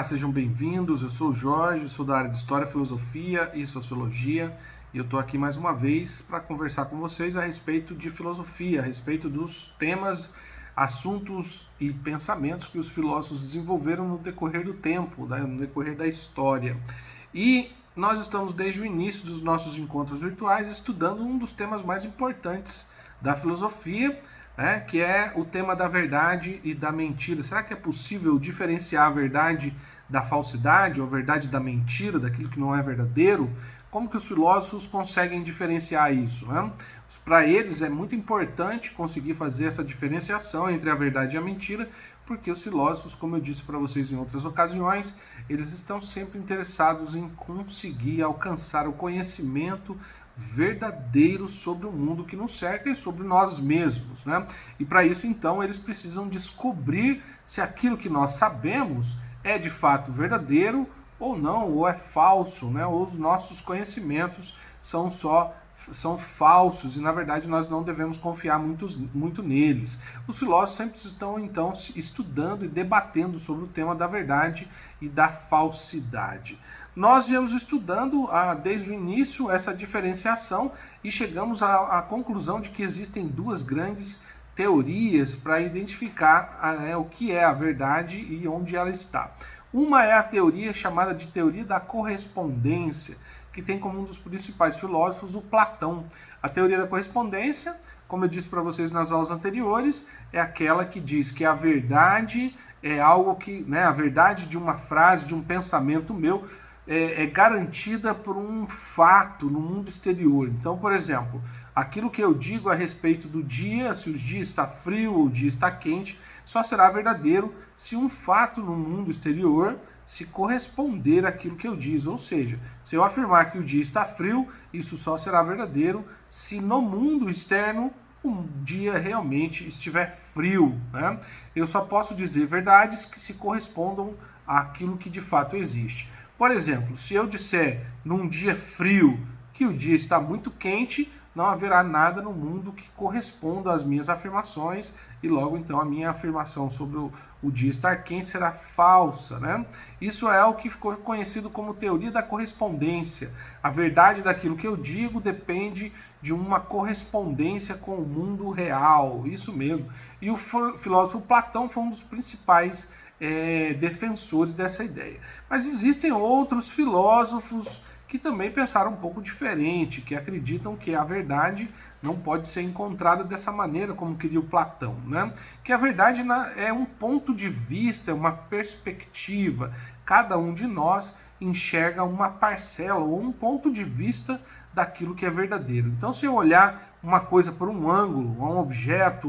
Olá, sejam bem-vindos. Eu sou o Jorge, sou da área de História, Filosofia e Sociologia e eu estou aqui mais uma vez para conversar com vocês a respeito de filosofia, a respeito dos temas, assuntos e pensamentos que os filósofos desenvolveram no decorrer do tempo, no decorrer da história. E nós estamos desde o início dos nossos encontros virtuais estudando um dos temas mais importantes da filosofia, que é o tema da verdade e da mentira. Será que é possível diferenciar a verdade da falsidade, ou a verdade da mentira, daquilo que não é verdadeiro? Como que os filósofos conseguem diferenciar isso? Para eles é muito importante conseguir fazer essa diferenciação entre a verdade e a mentira, porque os filósofos, como eu disse para vocês em outras ocasiões, eles estão sempre interessados em conseguir alcançar o conhecimento verdadeiro sobre o mundo que nos cerca e sobre nós mesmos, E para isso, então, eles precisam descobrir se aquilo que nós sabemos é de fato verdadeiro ou não, ou é falso, ou os nossos conhecimentos são falsos e, na verdade, nós não devemos confiar muito neles. Os filósofos sempre estão, então, estudando e debatendo sobre o tema da verdade e da falsidade. Nós viemos estudando desde o início essa diferenciação e chegamos à conclusão de que existem duas grandes teorias para identificar o que é a verdade e onde ela está. Uma é a teoria chamada de teoria da correspondência, que tem como um dos principais filósofos o Platão. A teoria da correspondência, como eu disse para vocês nas aulas anteriores, é aquela que diz que a verdade é algo que, a verdade de uma frase, de um pensamento meu, é garantida por um fato no mundo exterior. Então, por exemplo, aquilo que eu digo a respeito do dia, se o dia está frio ou o dia está quente, só será verdadeiro se um fato no mundo exterior se corresponder àquilo que eu diz. Ou seja, se eu afirmar que o dia está frio, isso só será verdadeiro se no mundo externo o dia realmente estiver frio. Eu só posso dizer verdades que se correspondam àquilo que de fato existe. Por exemplo, se eu disser num dia frio que o dia está muito quente, não haverá nada no mundo que corresponda às minhas afirmações e logo então a minha afirmação sobre o dia estar quente será falsa. Isso é o que ficou conhecido como teoria da correspondência. A verdade daquilo que eu digo depende de uma correspondência com o mundo real, isso mesmo. E o filósofo Platão foi um dos principais defensores dessa ideia. Mas existem outros filósofos que também pensaram um pouco diferente, que acreditam que a verdade não pode ser encontrada dessa maneira como queria o Platão, Que a verdade é um ponto de vista, é uma perspectiva. Cada um de nós enxerga uma parcela ou um ponto de vista daquilo que é verdadeiro. Então, se eu olhar uma coisa por um ângulo, um objeto,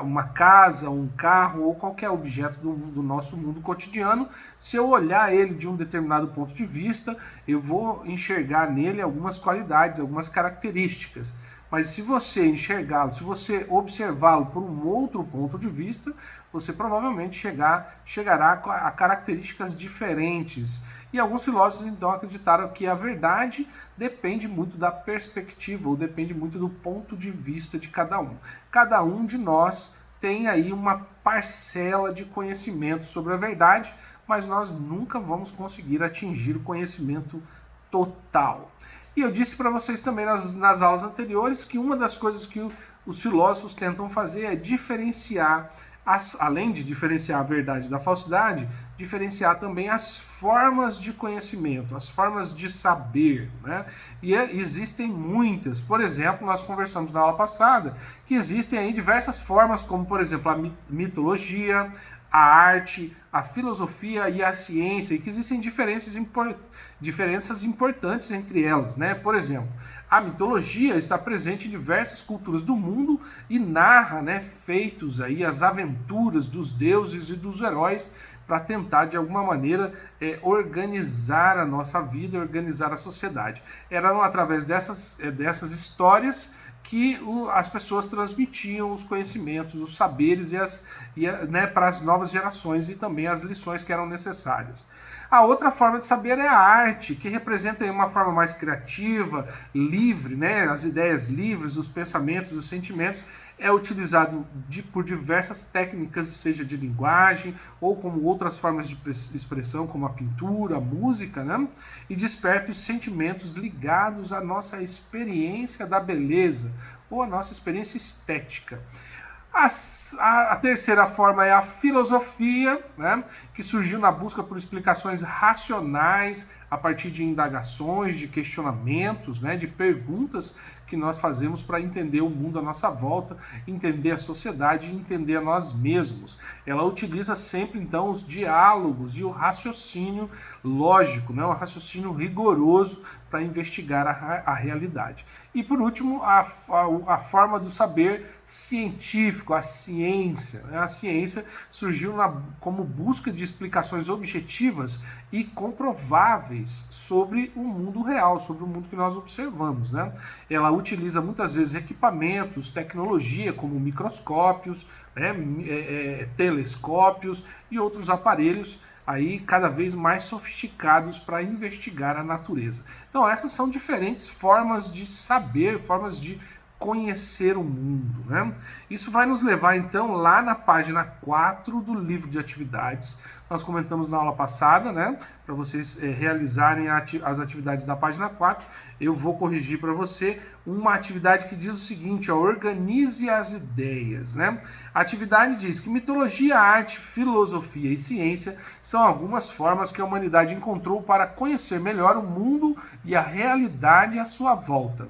uma casa, um carro ou qualquer objeto do nosso mundo cotidiano, se eu olhar ele de um determinado ponto de vista, eu vou enxergar nele algumas qualidades, algumas características. Mas se você enxergá-lo, se você observá-lo por um outro ponto de vista, você provavelmente chegará a características diferentes. E alguns filósofos então acreditaram que a verdade depende muito da perspectiva, ou depende muito do ponto de vista de cada um. Cada um de nós tem aí uma parcela de conhecimento sobre a verdade, mas nós nunca vamos conseguir atingir o conhecimento total. E eu disse para vocês também nas aulas anteriores que uma das coisas que os filósofos tentam fazer é diferenciar, além de diferenciar a verdade da falsidade, diferenciar também as formas de conhecimento, as formas de saber. E existem muitas. Por exemplo, nós conversamos na aula passada que existem aí diversas formas, como por exemplo a mitologia, a arte, a filosofia e a ciência, e que existem diferenças importantes entre elas. Por exemplo, a mitologia está presente em diversas culturas do mundo e narra feitos aí, as aventuras dos deuses e dos heróis para tentar, de alguma maneira, organizar a nossa vida, organizar a sociedade. Eram através dessas histórias que as pessoas transmitiam os conhecimentos, os saberes para as novas gerações e também as lições que eram necessárias. A outra forma de saber é a arte, que representa uma forma mais criativa, livre, né? As ideias livres, os pensamentos, os sentimentos, é utilizado por diversas técnicas, seja de linguagem ou como outras formas de expressão, como a pintura, a música, né? E desperta os sentimentos ligados à nossa experiência da beleza ou à nossa experiência estética. A terceira forma é a filosofia, né, que surgiu na busca por explicações racionais a partir de indagações, de questionamentos, né, de perguntas que nós fazemos para entender o mundo à nossa volta, entender a sociedade e entender a nós mesmos. Ela utiliza sempre, então, os diálogos e o raciocínio lógico, né, o raciocínio rigoroso para investigar a realidade. E, por último, a forma do saber científico, a ciência. A ciência surgiu como busca de explicações objetivas e comprováveis sobre o mundo real, sobre o mundo que nós observamos, né? Ela utiliza muitas vezes equipamentos, tecnologia, como microscópios, né, telescópios e outros aparelhos aí cada vez mais sofisticados para investigar a natureza. Então essas são diferentes formas de saber, formas de conhecer o mundo, né? Isso vai nos levar então lá na página 4 do livro de atividades. Nós comentamos na aula passada, né? Para vocês realizarem as atividades da página 4, eu vou corrigir para você uma atividade que diz o seguinte, ó, organize as ideias, né? A atividade diz que mitologia, arte, filosofia e ciência são algumas formas que a humanidade encontrou para conhecer melhor o mundo e a realidade à sua volta.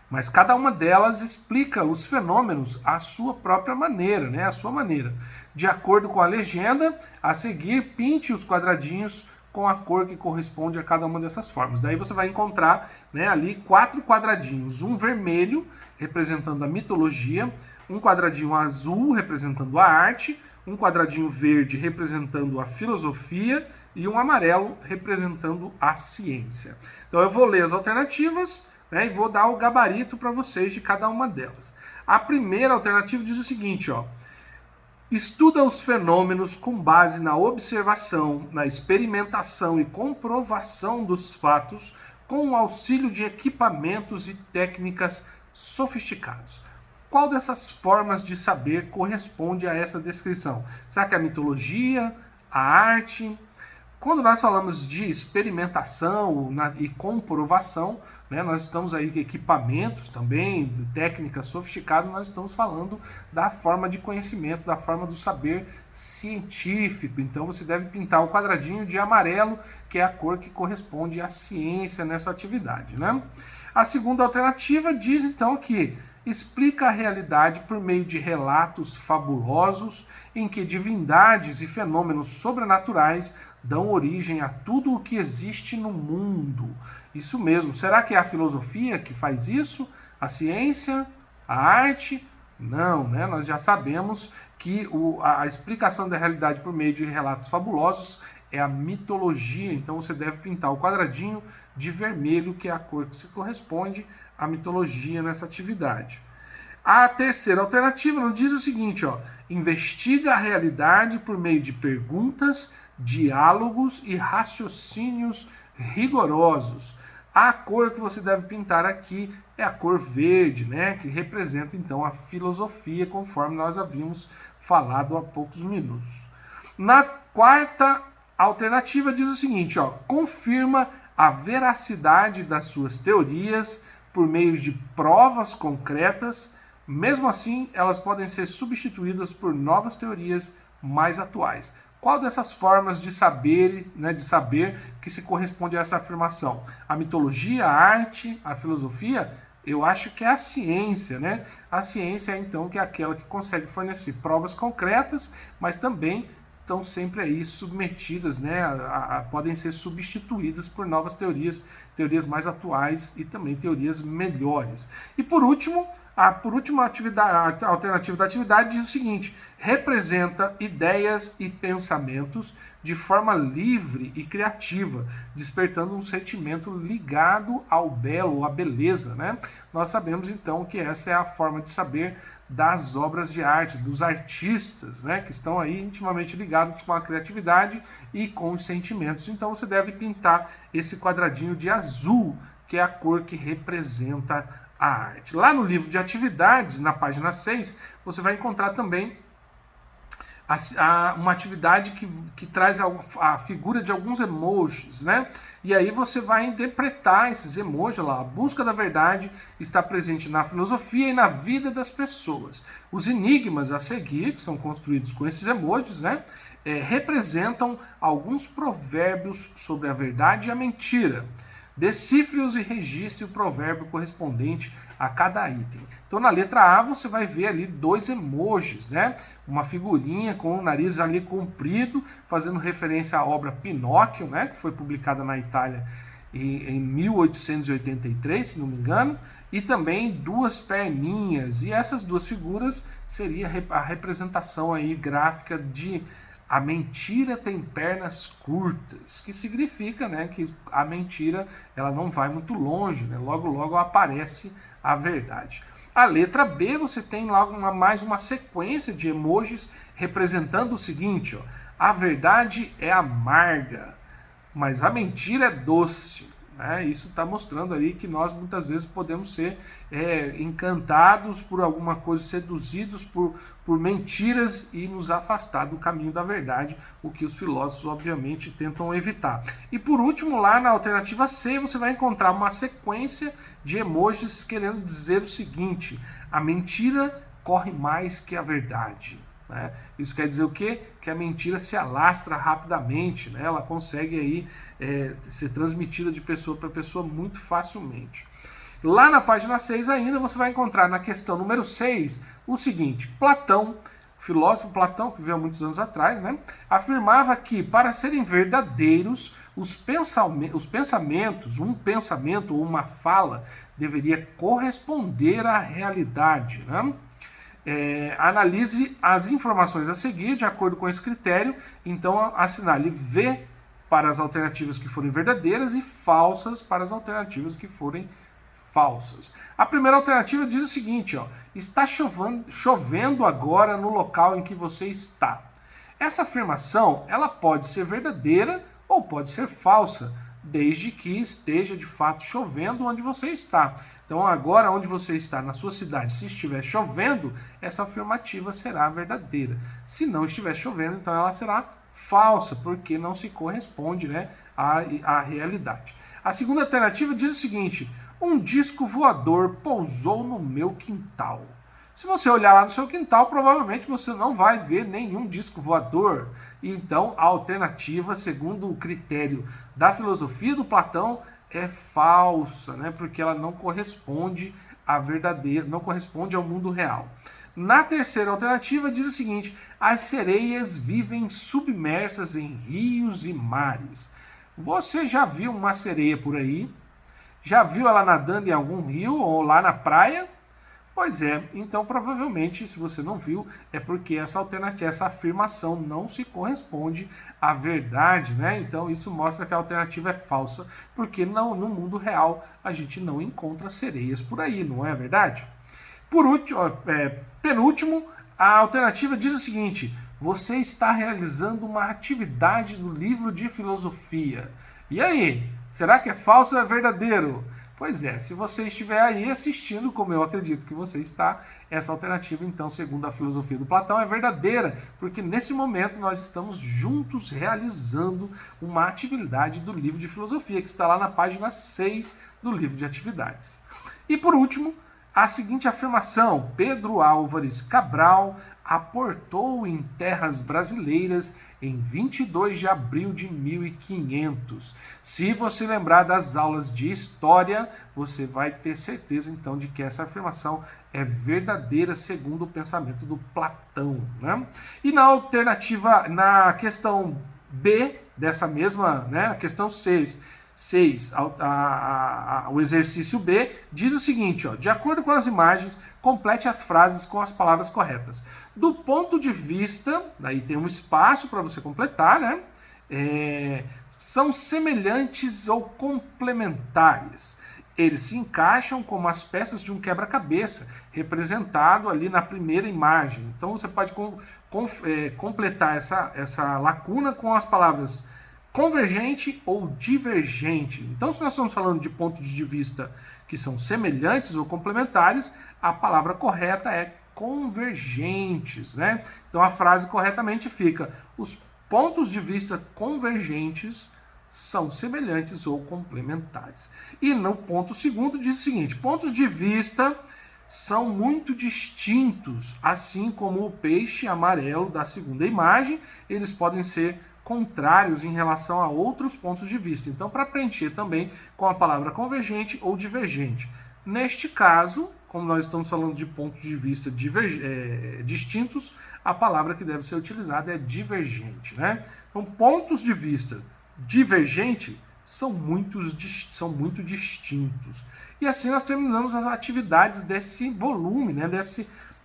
Mas cada uma delas explica os fenômenos à sua própria maneira, né? À sua maneira. De acordo com a legenda, a seguir, pinte os quadradinhos com a cor que corresponde a cada uma dessas formas. Daí você vai encontrar, né, ali 4 quadradinhos. Um vermelho, representando a mitologia, um quadradinho azul, representando a arte, um quadradinho verde, representando a filosofia, e um amarelo, representando a ciência. Então eu vou ler as alternativas, né, e vou dar o gabarito para vocês de cada uma delas. A primeira alternativa diz o seguinte, ó: estuda os fenômenos com base na observação, na experimentação e comprovação dos fatos com o auxílio de equipamentos e técnicas sofisticados. Qual dessas formas de saber corresponde a essa descrição? Será que é a mitologia, a arte? Quando nós falamos de experimentação e comprovação, né, nós estamos aí com equipamentos também, técnicas sofisticadas, nós estamos falando da forma de conhecimento, da forma do saber científico. Então você deve pintar o quadradinho de amarelo, que é a cor que corresponde à ciência nessa atividade, né? A segunda alternativa diz então que explica a realidade por meio de relatos fabulosos em que divindades e fenômenos sobrenaturais dão origem a tudo o que existe no mundo. Isso mesmo. Será que é a filosofia que faz isso? A ciência? A arte? Não, né? Nós já sabemos que a explicação da realidade por meio de relatos fabulosos é a mitologia. Então você deve pintar o quadradinho de vermelho, que é a cor que se corresponde à mitologia nessa atividade. A terceira alternativa nos diz o seguinte, ó: investiga a realidade por meio de perguntas, diálogos e raciocínios rigorosos. A cor que você deve pintar aqui é a cor verde, né, que representa então a filosofia, conforme nós havíamos falado há poucos minutos. Na quarta alternativa diz o seguinte, ó: confirma a veracidade das suas teorias por meio de provas concretas. Mesmo assim, elas podem ser substituídas por novas teorias mais atuais. Qual dessas formas de saber, né, que se corresponde a essa afirmação? A mitologia, a arte, a filosofia? Eu acho que é a ciência, né? A ciência, então, que é aquela que consegue fornecer provas concretas, mas também estão sempre aí submetidas, né, podem ser substituídas por novas teorias, teorias mais atuais e também teorias melhores. E por último, a alternativa da atividade diz o seguinte: representa ideias e pensamentos de forma livre e criativa, despertando um sentimento ligado ao belo, à beleza, né? Nós sabemos então que essa é a forma de saber das obras de arte, dos artistas, né, que estão aí intimamente ligados com a criatividade e com os sentimentos. Então você deve pintar esse quadradinho de azul, que é a cor que representa a arte. Lá no livro de atividades, na página 6, você vai encontrar também uma atividade que traz a figura de alguns emojis, né? E aí você vai interpretar esses emojis lá. A busca da verdade está presente na filosofia e na vida das pessoas. Os enigmas a seguir, que são construídos com esses emojis, né? Representam alguns provérbios sobre a verdade e a mentira. Decifre-os e registre o provérbio correspondente a cada item. Então na letra A você vai ver ali 2 emojis, né? Uma figurinha com o nariz ali comprido, fazendo referência à obra Pinóquio, né? Que foi publicada na Itália em 1883, se não me engano, e também 2 perninhas. E essas 2 figuras seria a representação aí gráfica de a mentira tem pernas curtas, que significa, né, que a mentira ela não vai muito longe, né? Logo logo aparece a verdade. A letra B você tem logo mais uma sequência de emojis representando o seguinte, ó, a verdade é amarga, mas a mentira é doce. Isso está mostrando ali que nós muitas vezes podemos ser encantados por alguma coisa, seduzidos por mentiras e nos afastar do caminho da verdade, o que os filósofos obviamente tentam evitar. E por último, lá na alternativa C, você vai encontrar uma sequência de emojis querendo dizer o seguinte: a mentira corre mais que a verdade. Isso quer dizer o quê? Que a mentira se alastra rapidamente, né? Ela consegue aí ser transmitida de pessoa para pessoa muito facilmente. Lá na página 6 ainda você vai encontrar na questão número 6 o seguinte: Platão, filósofo Platão, que viveu muitos anos atrás, né, afirmava que para serem verdadeiros os pensamentos, um pensamento ou uma fala deveria corresponder à realidade, né? Analise as informações a seguir de acordo com esse critério, então assinale V para as alternativas que forem verdadeiras e falsas para as alternativas que forem falsas. A primeira alternativa diz o seguinte, ó, está chovendo agora no local em que você está. Essa afirmação ela pode ser verdadeira ou pode ser falsa, desde que esteja de fato chovendo onde você está. Então agora onde você está, na sua cidade, se estiver chovendo, essa afirmativa será verdadeira. Se não estiver chovendo, então ela será falsa, porque não se corresponde, né, à realidade. A segunda alternativa diz o seguinte: um disco voador pousou no meu quintal. Se você olhar lá no seu quintal, provavelmente você não vai ver nenhum disco voador. Então a alternativa, segundo o critério da filosofia do Platão, é falsa, né? Porque ela não corresponde à verdadeira, não corresponde ao mundo real. Na terceira alternativa diz o seguinte: as sereias vivem submersas em rios e mares. Você já viu uma sereia por aí? Já viu ela nadando em algum rio ou lá na praia? Pois é, então provavelmente, se você não viu, é porque essa alternativa, essa afirmação não se corresponde à verdade, né? Então isso mostra que a alternativa é falsa, porque no mundo real a gente não encontra sereias por aí, não é verdade? Por último, penúltimo, a alternativa diz o seguinte: você está realizando uma atividade do livro de filosofia. E aí, será que é falso ou é verdadeiro? Pois é, se você estiver aí assistindo, como eu acredito que você está, essa alternativa, então, segundo a filosofia do Platão, é verdadeira, porque nesse momento nós estamos juntos realizando uma atividade do livro de filosofia, que está lá na página 6 do livro de atividades. E por último, a seguinte afirmação: Pedro Álvares Cabral aportou em terras brasileiras em 22 de abril de 1500. Se você lembrar das aulas de história, você vai ter certeza então de que essa afirmação é verdadeira segundo o pensamento do Platão, né? E na alternativa, na questão B dessa mesma, né, a questão 6, o exercício B diz o seguinte, ó: de acordo com as imagens, complete as frases com as palavras corretas. Do ponto de vista, daí tem um espaço para você completar, né? São semelhantes ou complementares. Eles se encaixam como as peças de um quebra-cabeça, representado ali na primeira imagem. Então você pode completar essa lacuna com as palavras convergente ou divergente. Então, se nós estamos falando de pontos de vista que são semelhantes ou complementares, a palavra correta é convergentes, né? Então a frase corretamente fica: os pontos de vista convergentes são semelhantes ou complementares. E no ponto segundo diz o seguinte: pontos de vista são muito distintos, assim como o peixe amarelo da segunda imagem, eles podem ser contrários em relação a outros pontos de vista. Então, para preencher também com a palavra convergente ou divergente. Neste caso, como nós estamos falando de pontos de vista distintos, a palavra que deve ser utilizada é divergente, né? Então, pontos de vista divergente são muito distintos. E assim nós terminamos as atividades desse volume, né?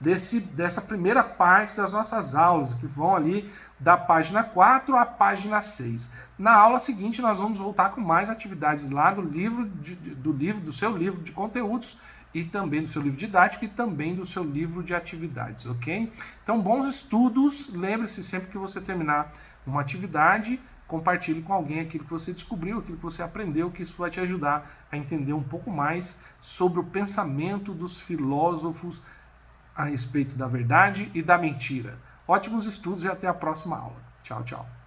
Dessa primeira parte das nossas aulas, que vão ali da página 4 à página 6. Na aula seguinte, nós vamos voltar com mais atividades lá do seu livro de conteúdos, e também do seu livro didático, e também do seu livro de atividades, ok? Então, bons estudos. Lembre-se, sempre que você terminar uma atividade, compartilhe com alguém aquilo que você descobriu, aquilo que você aprendeu, que isso vai te ajudar a entender um pouco mais sobre o pensamento dos filósofos a respeito da verdade e da mentira. Ótimos estudos e até a próxima aula. Tchau, tchau.